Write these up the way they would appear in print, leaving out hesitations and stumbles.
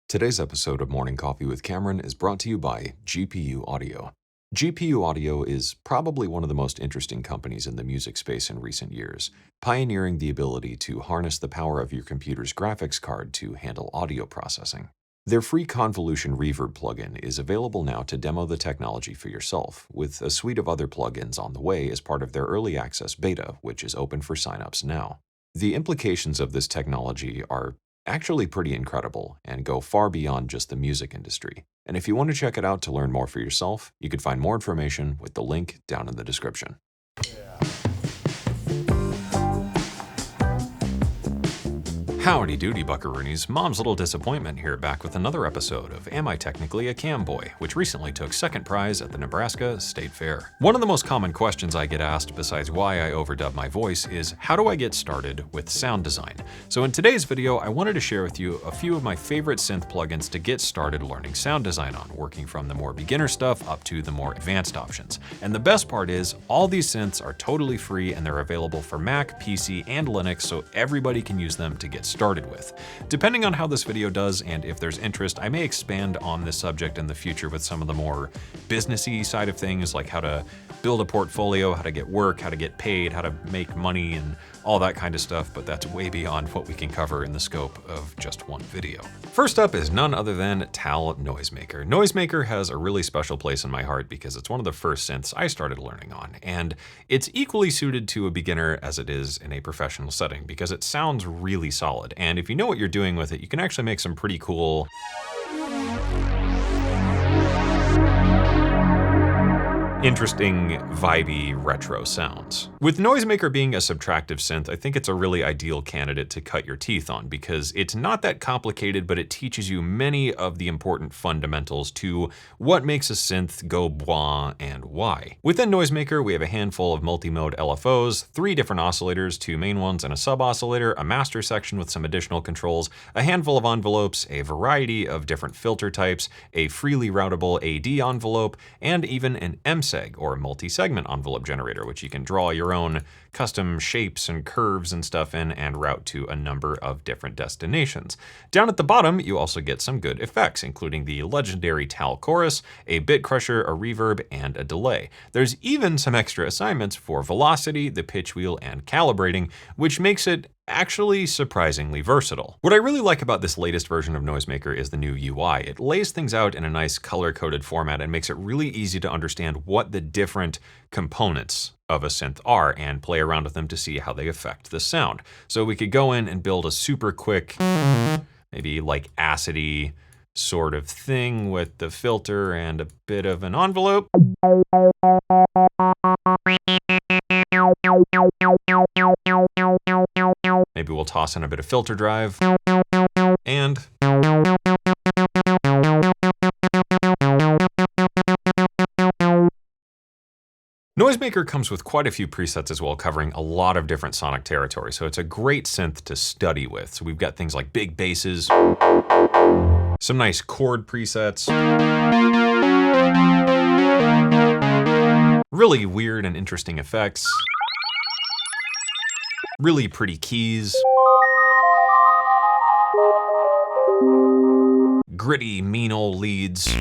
Today's episode of Morning Coffee with Cameron is brought to you by GPU Audio. GPU Audio is probably one of the most interesting companies in the music space in recent years, pioneering the ability to harness the power of your computer's graphics card to handle audio processing. Their free convolution reverb plugin is available now to demo the technology for yourself, with a suite of other plugins on the way as part of their early access beta, which is open for signups now. The implications of this technology are actually pretty incredible and go far beyond just the music industry. And if you want to check it out to learn more for yourself, you can find more information with the link down in the description. Howdy doody buckaroonies, Mom's Little Disappointment here, back with another episode of Am I Technically a Cam Boy, which recently took second prize at the Nebraska State Fair. One of the most common questions I get asked, besides why I overdub my voice, is how do I get started with sound design? So in today's video, I wanted to share with you a few of my favorite synth plugins to get started learning sound design on, working from the more beginner stuff up to the more advanced options. And the best part is, all these synths are totally free and they're available for Mac, PC, and Linux, so everybody can use them to get started with. Depending on how this video does and if there's interest, I may expand on this subject in the future with some of the more businessy side of things, like how to build a portfolio, how to get work, how to get paid, how to make money, and all that kind of stuff, but that's way beyond what we can cover in the scope of just one video. First up is none other than Tal Noisemaker. Noisemaker has a really special place in my heart because it's one of the first synths I started learning on, and it's equally suited to a beginner as it is in a professional setting because it sounds really solid, and if you know what you're doing with it, you can actually make some pretty cool interesting, vibey, retro sounds. With Noisemaker being a subtractive synth, I think it's a really ideal candidate to cut your teeth on because it's not that complicated, but it teaches you many of the important fundamentals to what makes a synth go blah and why. Within Noisemaker, we have a handful of multi-mode LFOs, 3 different oscillators, 2 main ones and a sub-oscillator, a master section with some additional controls, a handful of envelopes, a variety of different filter types, a freely routable AD envelope, and even an MSEG, or multi-segment envelope generator, which you can draw your own custom shapes and curves and stuff in and route to a number of different destinations. Down at the bottom, you also get some good effects, including the legendary Tal chorus, a bit crusher, a reverb, and a delay. There's even some extra assignments for velocity, the pitch wheel, and calibrating, which makes it actually surprisingly versatile. What I really like about this latest version of Noisemaker is the new UI. It lays things out in a nice color-coded format and makes it really easy to understand what the different components of a synth are and play around with them to see how they affect the sound. So we could go in and build a super quick, maybe like acidy sort of thing with the filter and a bit of an envelope. Maybe we'll toss in a bit of filter drive, and Noisemaker comes with quite a few presets as well, covering a lot of different sonic territory, so it's a great synth to study with. So we've got things like big basses, some nice chord presets, really weird and interesting effects, really pretty keys, gritty, mean old leads,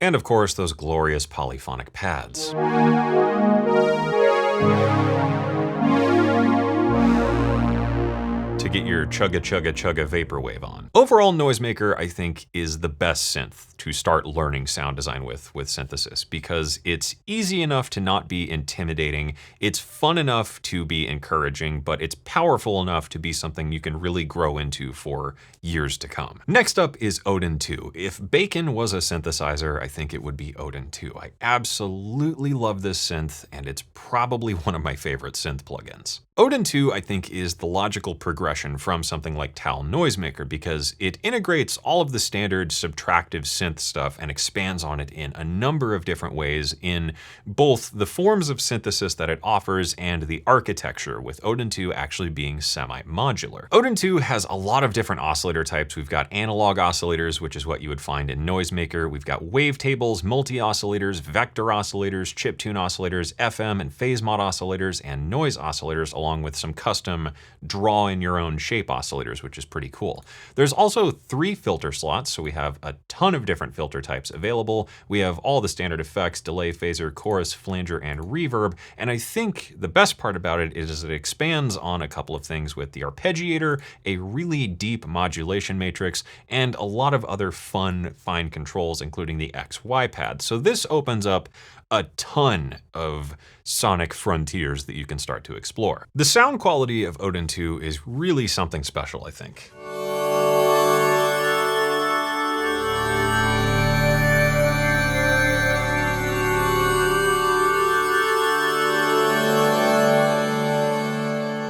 and of course, those glorious polyphonic pads. To get your chugga chugga chugga vaporwave on. Overall, Noisemaker, I think, is the best synth to start learning sound design with synthesis because it's easy enough to not be intimidating, it's fun enough to be encouraging, but it's powerful enough to be something you can really grow into for years to come. Next up is Odin 2. If Bacon was a synthesizer, I think it would be Odin 2. I absolutely love this synth, and it's probably one of my favorite synth plugins. Odin 2, I think, is the logical progression compression from something like Tal Noisemaker because it integrates all of the standard subtractive synth stuff and expands on it in a number of different ways in both the forms of synthesis that it offers and the architecture, with Odin 2 actually being semi-modular. Odin 2 has a lot of different oscillator types. We've got analog oscillators, which is what you would find in Noisemaker. We've got wavetables, multi-oscillators, vector oscillators, chiptune oscillators, FM and phase mod oscillators, and noise oscillators, along with some custom draw in your own shape oscillators, which is pretty cool. There's also 3 filter slots, so we have a ton of different filter types available. We have all the standard effects: delay, phaser, chorus, flanger, and reverb. And I think the best part about it is it expands on a couple of things with the arpeggiator, a really deep modulation matrix, and a lot of other fun fine controls, including the XY pad. So this opens up a ton of sonic frontiers that you can start to explore. The sound quality of Odin 2 is really something special, I think.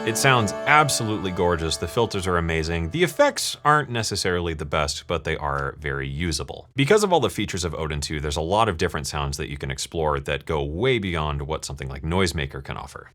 It sounds absolutely gorgeous. The filters are amazing. The effects aren't necessarily the best, but they are very usable. Because of all the features of Odin 2, there's a lot of different sounds that you can explore that go way beyond what something like Noisemaker can offer.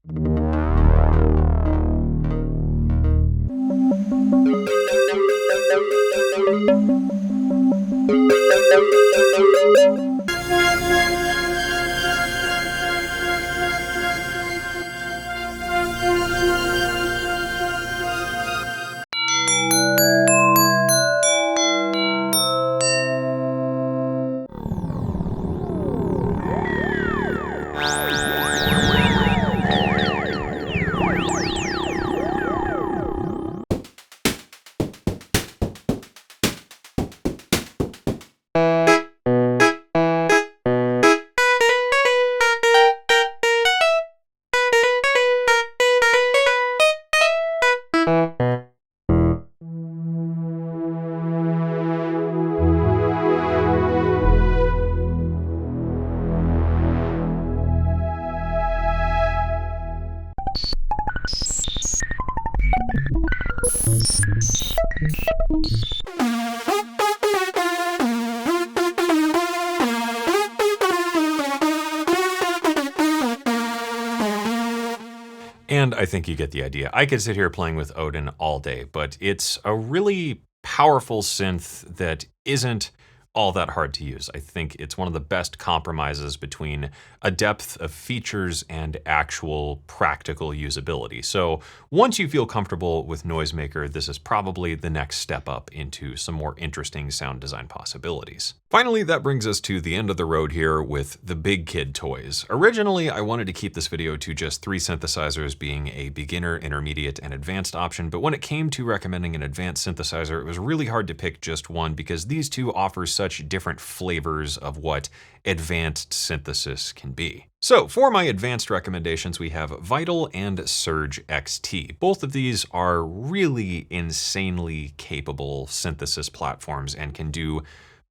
And I think you get the idea. I could sit here playing with Odin all day, but it's a really powerful synth that isn't all that hard to use. I think it's one of the best compromises between a depth of features and actual practical usability. So once you feel comfortable with Noisemaker, this is probably the next step up into some more interesting sound design possibilities. Finally, that brings us to the end of the road here with the big kid toys. Originally, I wanted to keep this video to just 3 synthesizers, being a beginner, intermediate, and advanced option, but when it came to recommending an advanced synthesizer, it was really hard to pick just one because these two offer such different flavors of what advanced synthesis can be. So for my advanced recommendations, we have Vital and Surge XT. Both of these are really insanely capable synthesis platforms and can do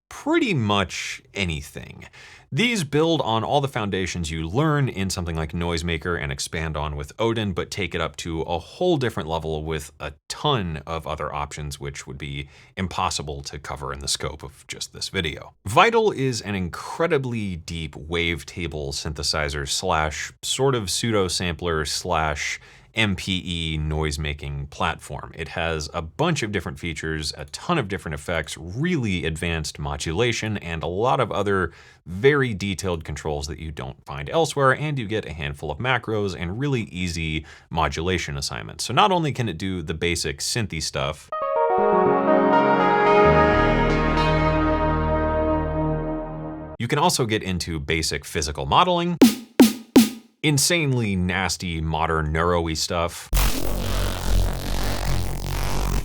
pretty much anything. These build on all the foundations you learn in something like Noisemaker and expand on with Odin, but take it up to a whole different level with a ton of other options, which would be impossible to cover in the scope of just this video. Vital is an incredibly deep wavetable synthesizer slash sort of pseudo sampler slash MPE noise-making platform. It has a bunch of different features, a ton of different effects, really advanced modulation, and a lot of other very detailed controls that you don't find elsewhere, and you get a handful of macros and really easy modulation assignments. So not only can it do the basic synthy stuff, you can also get into basic physical modeling, insanely nasty modern neuro-y stuff,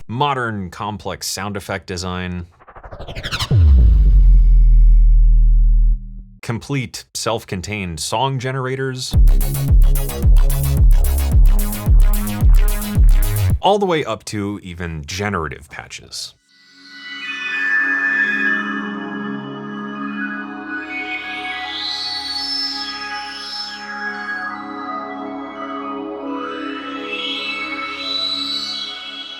modern complex sound effect design, complete self-contained song generators, all the way up to even generative patches.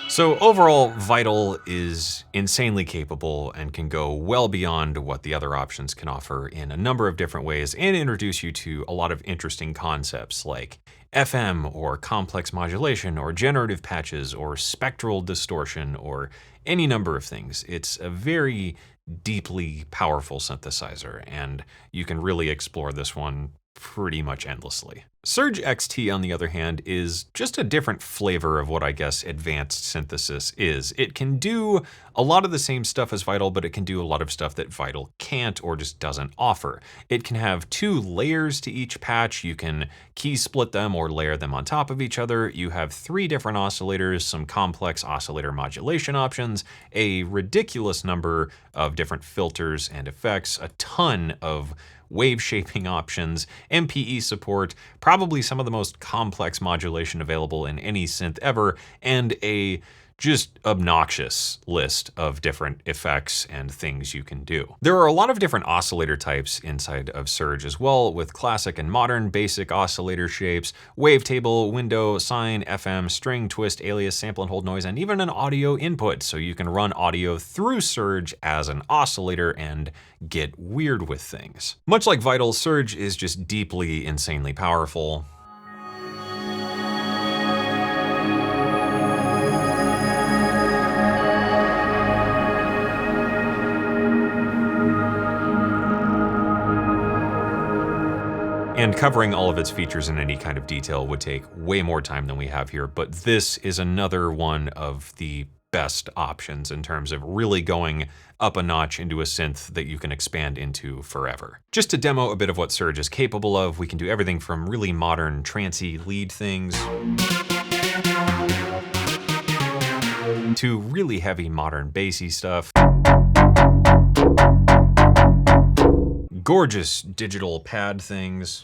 So overall, Vital is insanely capable and can go well beyond what the other options can offer in a number of different ways and introduce you to a lot of interesting concepts like FM or complex modulation or generative patches or spectral distortion or any number of things. It's a very deeply powerful synthesizer, and you can really explore this one pretty much endlessly. Surge XT, on the other hand, is just a different flavor of what I guess advanced synthesis is. It can do a lot of the same stuff as Vital, but it can do a lot of stuff that Vital can't or just doesn't offer. It can have 2 layers to each patch. You can key split them or layer them on top of each other. You have 3 different oscillators, some complex oscillator modulation options, a ridiculous number of different filters and effects, a ton of wave shaping options, MPE support, probably some of the most complex modulation available in any synth ever, and a just obnoxious list of different effects and things you can do. There are a lot of different oscillator types inside of Surge as well, with classic and modern basic oscillator shapes, wavetable, window, sine, FM, string, twist, alias, sample and hold noise, and even an audio input, so you can run audio through Surge as an oscillator and get weird with things. Much like Vital, Surge is just deeply, insanely powerful. And covering all of its features in any kind of detail would take way more time than we have here, but this is another one of the best options in terms of really going up a notch into a synth that you can expand into forever. Just to demo a bit of what Surge is capable of, we can do everything from really modern trancey lead things to really heavy modern bassy stuff. Gorgeous digital pad things.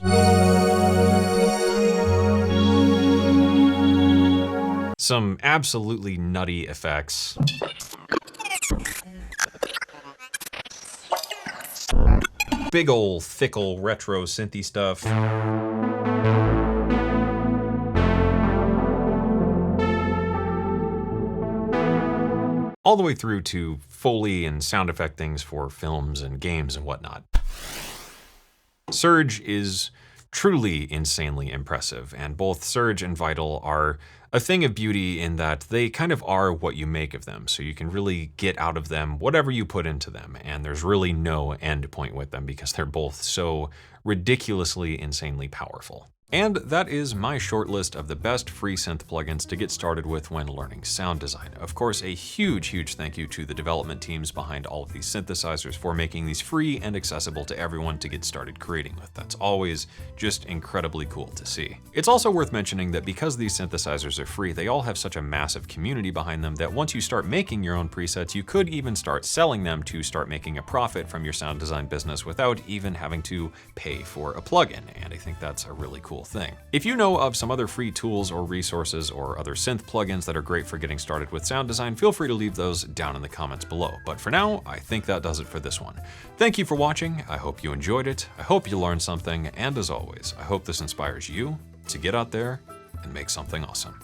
Some absolutely nutty effects. Big ol' thick ol' retro synthy stuff. All the way through to Foley and sound effect things for films and games and whatnot. Surge is truly insanely impressive, and both Surge and Vital are a thing of beauty in that they kind of are what you make of them, so you can really get out of them whatever you put into them, and there's really no end point with them because they're both so ridiculously insanely powerful. And that is my short list of the best free synth plugins to get started with when learning sound design. Of course, a huge thank you to the development teams behind all of these synthesizers for making these free and accessible to everyone to get started creating with. That's always just incredibly cool to see. It's also worth mentioning that because these synthesizers are free, they all have such a massive community behind them that once you start making your own presets, you could even start selling them to start making a profit from your sound design business without even having to pay for a plugin, and I think that's a really cool thing. If you know of some other free tools or resources or other synth plugins that are great for getting started with sound design, feel free to leave those down in the comments below. But for now, I think that does it for this one. Thank you for watching. I hope you enjoyed it. I hope you learned something. And as always, I hope this inspires you to get out there and make something awesome.